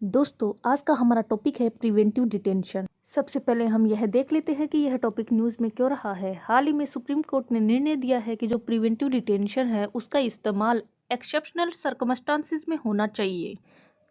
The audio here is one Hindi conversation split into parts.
दोस्तों, आज का हमारा टॉपिक है प्रिवेंटिव डिटेंशन। सबसे पहले हम यह देख लेते हैं कि यह टॉपिक न्यूज़ में क्यों रहा है। हाल ही में सुप्रीम कोर्ट ने निर्णय दिया है कि जो प्रिवेंटिव डिटेंशन है उसका इस्तेमाल एक्सेप्शनल सर्कमस्टांसिस में होना चाहिए।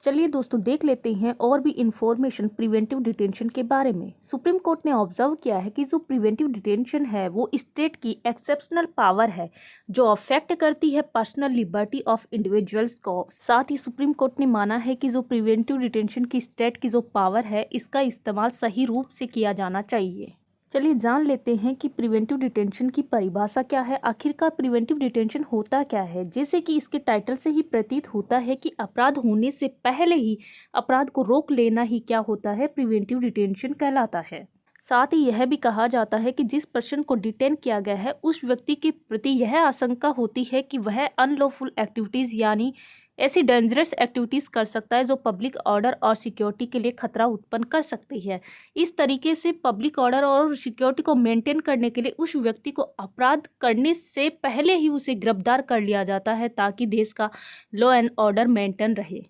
चलिए दोस्तों, देख लेते हैं और भी इंफॉर्मेशन प्रिवेंटिव डिटेंशन के बारे में। सुप्रीम कोर्ट ने ऑब्जर्व किया है कि जो प्रिवेंटिव डिटेंशन है वो स्टेट की एक्सेप्शनल पावर है जो अफेक्ट करती है पर्सनल लिबर्टी ऑफ इंडिविजुअल्स को। साथ ही सुप्रीम कोर्ट ने माना है कि जो प्रिवेंटिव डिटेंशन की स्टेट की जो पावर है इसका इस्तेमाल सही रूप से किया जाना चाहिए। चलिए जान लेते हैं कि प्रिवेंटिव डिटेंशन की परिभाषा क्या है। आखिरकार प्रिवेंटिव डिटेंशन होता क्या है। जैसे कि इसके टाइटल से ही प्रतीत होता है कि अपराध होने से पहले ही अपराध को रोक लेना ही क्या होता है, प्रिवेंटिव डिटेंशन कहलाता है। साथ ही यह भी कहा जाता है कि जिस पर्सन को डिटेन किया गया है उस व्यक्ति के प्रति यह आशंका होती है कि वह अनलॉफुल एक्टिविटीज यानी ऐसी डेंजरस एक्टिविटीज कर सकता है जो पब्लिक ऑर्डर और सिक्योरिटी के लिए खतरा उत्पन्न कर सकती है। इस तरीके से पब्लिक ऑर्डर और सिक्योरिटी को मेंटेन करने के लिए उस व्यक्ति को अपराध करने से पहले ही उसे गिरफ्तार कर लिया जाता है ताकि देश का लॉ एंड ऑर्डर मेंटेन रहे।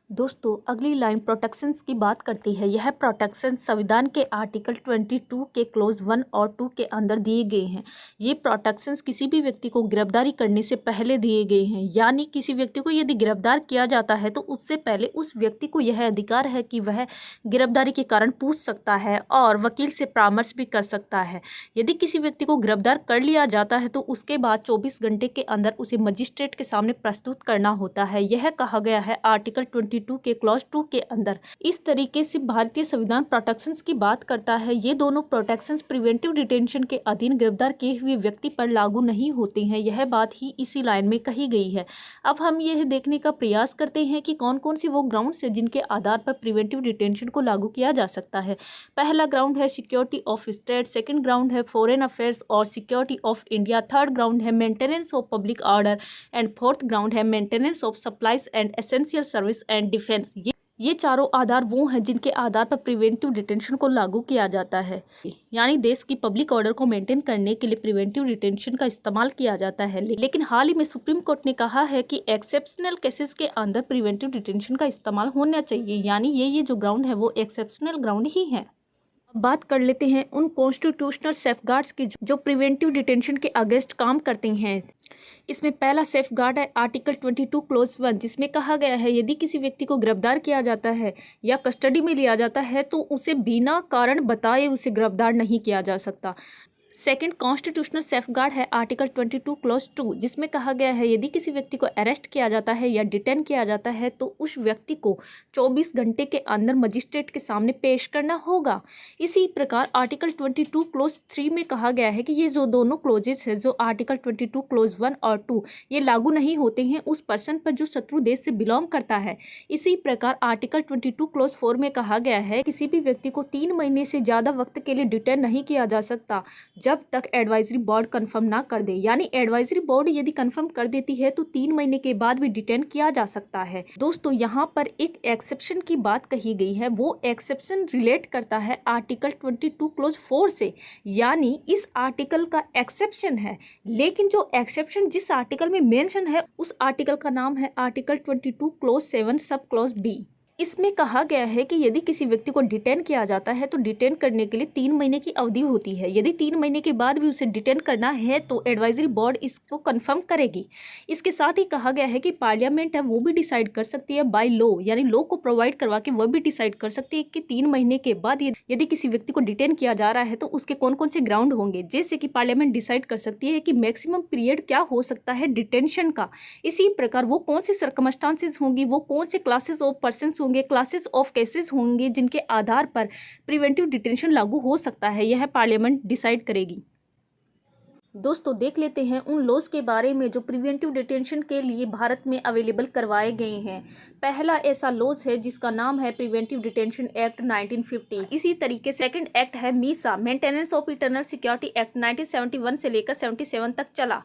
दोस्तों, अगली लाइन प्रोटेक्शंस की बात करती है। यह प्रोटेक्शन संविधान के आर्टिकल 22 के क्लोज 1 और 2 के अंदर दिए गए हैं। ये प्रोटेक्शंस किसी भी व्यक्ति को गिरफ्तारी करने से पहले दिए गए हैं, यानी किसी व्यक्ति को यदि गिरफ्तार किया जाता है तो उससे पहले उस व्यक्ति को यह अधिकार है कि वह गिरफ्तारी के कारण पूछ सकता है और वकील से परामर्श भी कर सकता है। यदि किसी व्यक्ति को गिरफ्तार कर लिया जाता है तो उसके बाद 24 घंटे के अंदर उसे मजिस्ट्रेट के सामने प्रस्तुत करना होता है। यह कहा गया है आर्टिकल 22 के क्लॉज 2 के अंदर। इस तरीके से भारतीय संविधान प्रोटेक्शंस की बात करता है। ये दोनों प्रोटेक्शंस प्रिवेंटिव डिटेंशन के अधीन गिरफ्तार किए हुए व्यक्ति पर लागू नहीं होती हैं। यह बात ही इसी लाइन में कही गई है। अब हम यह देखने का प्रयास करते हैं कि कौन कौन से वो ग्राउंड्स हैं जिनके आधार पर प्रिवेंटिव डिटेंशन को लागू किया जा सकता है। पहला ग्राउंड है security of state, second ground है फॉरेन अफेयर्स और security of India, third ground है maintenance of public order and fourth ground है maintenance of supplies and essential service and defence. ये चारों आधार वो हैं जिनके आधार पर प्रिवेंटिव डिटेंशन को लागू किया जाता है, यानी देश की पब्लिक ऑर्डर को मेंटेन करने के लिए प्रिवेंटिव डिटेंशन का इस्तेमाल किया जाता है। लेकिन हाल ही में सुप्रीम कोर्ट ने कहा है कि एक्सेप्शनल केसेस के अंदर प्रिवेंटिव डिटेंशन का इस्तेमाल होना चाहिए, यानी ये जो ग्राउंड है वो एक्सेप्शनल ग्राउंड ही है। अब बात कर लेते हैं उन कॉन्स्टिट्यूशनल सेफगार्ड्स की जो प्रिवेंटिव डिटेंशन के अगेंस्ट काम करते हैं। इसमें पहला सेफगार्ड है आर्टिकल 22 क्लोज 1, जिसमें कहा गया है यदि किसी व्यक्ति को गिरफ्तार किया जाता है या कस्टडी में लिया जाता है तो उसे बिना कारण बताए उसे गिरफ्तार नहीं किया जा सकता। सेकेंड कॉन्स्टिट्यूशनल सेफगार्ड है आर्टिकल 22 क्लॉज 2, जिसमें कहा गया है यदि किसी व्यक्ति को अरेस्ट किया जाता है या डिटेन किया जाता है तो उस व्यक्ति को 24 घंटे के अंदर मजिस्ट्रेट के सामने पेश करना होगा। इसी प्रकार आर्टिकल 22 क्लॉज 3 में कहा गया है कि ये जो दोनों क्लोजेस है जो आर्टिकल 22 क्लॉज 1 और 2 ये लागू नहीं होते हैं उस पर्सन पर जो शत्रु देश से बिलोंग करता है। इसी प्रकार आर्टिकल 22 क्लॉज 4 में कहा गया है किसी भी व्यक्ति को 3 महीने से ज़्यादा वक्त के लिए डिटेन नहीं किया जा सकता जब तक एडवाइजरी बोर्ड कंफर्म ना कर दे, यानी एडवाइजरी बोर्ड यदि कंफर्म कर देती है तो 3 महीने के बाद भी डिटेन किया जा सकता है। दोस्तों, यहाँ पर एक एक्सेप्शन की बात कही गई है, वो एक्सेप्शन रिलेट करता है आर्टिकल 22 क्लोज 4 से, यानी इस आर्टिकल का एक्सेप्शन है। लेकिन जो एक्सेप्शन जिस आर्टिकल में मेंशन है उस आर्टिकल का नाम है आर्टिकल 22 क्लोज 7 सब क्लोज बी। इसमें कहा गया है कि यदि किसी व्यक्ति को डिटेन किया जाता है तो डिटेन करने के लिए 3 महीने की अवधि होती है। यदि 3 महीने के बाद भी उसे डिटेन करना है तो एडवाइजरी बोर्ड इसको कंफर्म करेगी। इसके साथ ही कहा गया है कि पार्लियामेंट है वो भी डिसाइड कर सकती है बाय लॉ, यानी लॉ को प्रोवाइड करवा के वह भी डिसाइड कर सकती है कि 3 महीने के बाद यदि किसी व्यक्ति को डिटेन किया जा रहा है तो उसके कौन कौन से ग्राउंड होंगे। जैसे कि पार्लियामेंट डिसाइड कर सकती है कि मैक्सिमम पीरियड क्या हो सकता है डिटेंशन का। इसी प्रकार वो कौन सी सर्कमस्टांसेस होंगी, वो कौन से क्लासेस ऑफ पर्सन होंगे, क्लासेस ऑफ केसेस होंगे जिनके आधार पर प्रिवेंटिव डिटेंशन लागू हो सकता है, यह पार्लियामेंट डिसाइड करेगी। दोस्तों, देख लेते हैं उन लॉज के बारे में जो प्रिवेंटिव डिटेंशन के लिए भारत में अवेलेबल करवाए गए हैं। पहला ऐसा लॉज है जिसका नाम है प्रिवेंटिव डिटेंशन एक्ट 1950। इसी तरीके से सेकंड एक्ट है Misa maintenance of internal security act 1971 से लेकर 77 तक चला।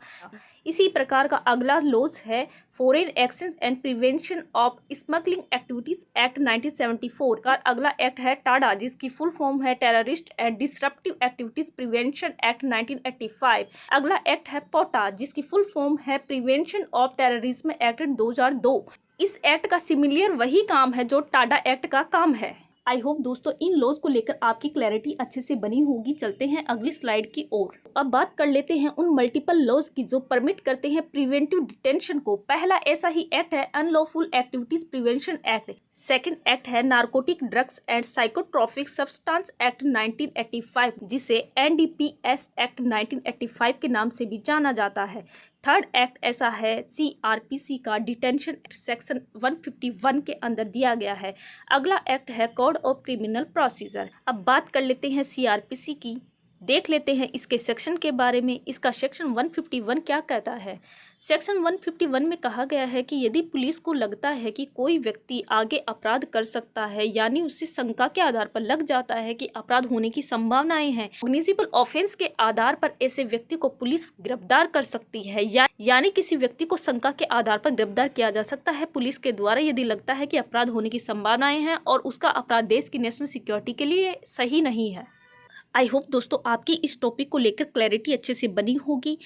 इसी प्रकार का अगला लॉज है foreign exchange and prevention of smuggling activities act 1974 का अगला एक्ट है टाडा, जिसकी फुल फॉर्म है terrorist and disruptive activities prevention act 1985। अगला एक्ट है पोटा, जिसकी फुल फॉर्म है प्रिवेंशन ऑफ टेररिज्म एक्ट 2002। इस एक्ट का सिमिलियर वही काम है जो टाडा एक्ट का काम है। आई होप दोस्तों इन लॉज को लेकर आपकी क्लैरिटी अच्छे से बनी होगी। चलते हैं अगली स्लाइड की ओर। अब बात कर लेते हैं उन मल्टीपल लॉज की जो परमिट करते हैं प्रिवेंटिव डिटेंशन को। पहला ऐसा ही एक्ट है unlawful activities prevention act. Second act है narcotic drugs and psychotropic substance act 1985, जिसे NDPS एक्ट 1985 के नाम से भी जाना जाता है। थर्ड एक्ट ऐसा है CRPC का डिटेंशन एक्ट सेक्शन 151 के अंदर दिया गया है। अगला एक्ट है कोड ऑफ क्रिमिनल प्रोसीजर। अब बात कर लेते हैं CRPC की, देख लेते हैं इसके सेक्शन के बारे में। इसका सेक्शन 151 क्या कहता है। सेक्शन 151 में कहा गया है कि यदि पुलिस को लगता है कि कोई व्यक्ति आगे अपराध कर सकता है, यानी उससे शंका के आधार पर लग जाता है कि अपराध होने की संभावनाएं हैं, कॉग्निजेबल ऑफेंस के आधार पर ऐसे व्यक्ति को पुलिस गिरफ्तार कर सकती है। यानी किसी व्यक्ति को शंका के आधार पर गिरफ्तार किया जा सकता है पुलिस के द्वारा, यदि लगता है कि अपराध होने की संभावनाएं हैं और उसका अपराध देश की नेशनल सिक्योरिटी के लिए सही नहीं है। आई होप दोस्तों आपकी इस टॉपिक को लेकर क्लैरिटी अच्छे से बनी होगी।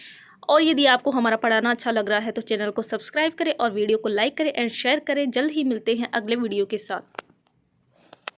और यदि आपको हमारा पढ़ाना अच्छा लग रहा है तो चैनल को सब्सक्राइब करें और वीडियो को लाइक करें एंड शेयर करें। जल्द ही मिलते हैं अगले वीडियो के साथ।